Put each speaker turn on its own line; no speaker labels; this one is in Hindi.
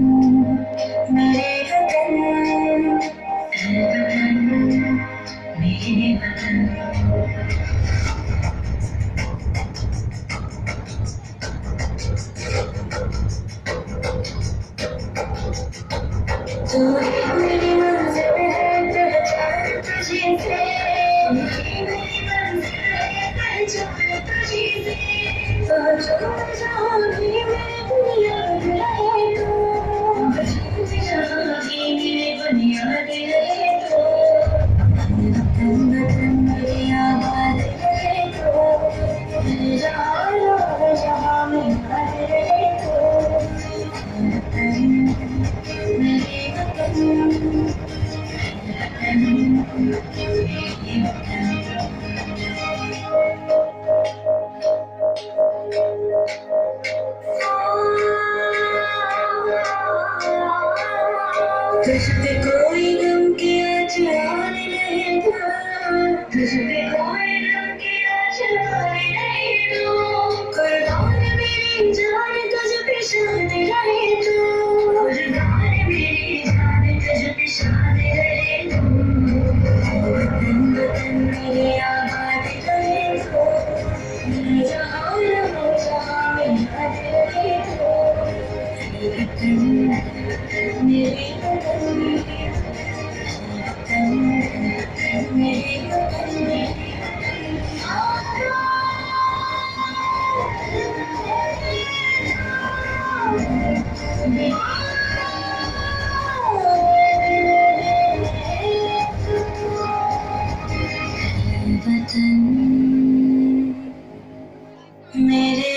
मेरे वतन, मेरे वतन। तू मेरी मंजिल है, पहचान तुझे से। मेरी मंजिल है, पहचान तुझे से। तो छोड़ जहाँ भी मेरे बुनियाद रहे तो, छोड़ जहाँ भी मेरे बुनियाद रहे तो, वतन वतन मेरे आबाद रहे तो, जहाँ रहो जहाँ में याद रहे तो, वतन मेरे वतन, वतन मेरे वतन। तुझ पे कोई गम की आज आन नहीं था, तुझ पे कोई गम की आज आन नहीं दो। कुर्बान मेरी जान तुझ पे शान रहे तो, कुर्बान मेरी जान तुझ पे शान रहे तो, वतन वतन मेरे आबाद रहे तो, जहाँ रहो जहाँ में याद रहे तो, वतन मेरे वतन, वतन मेरे वतन। वतन मेरे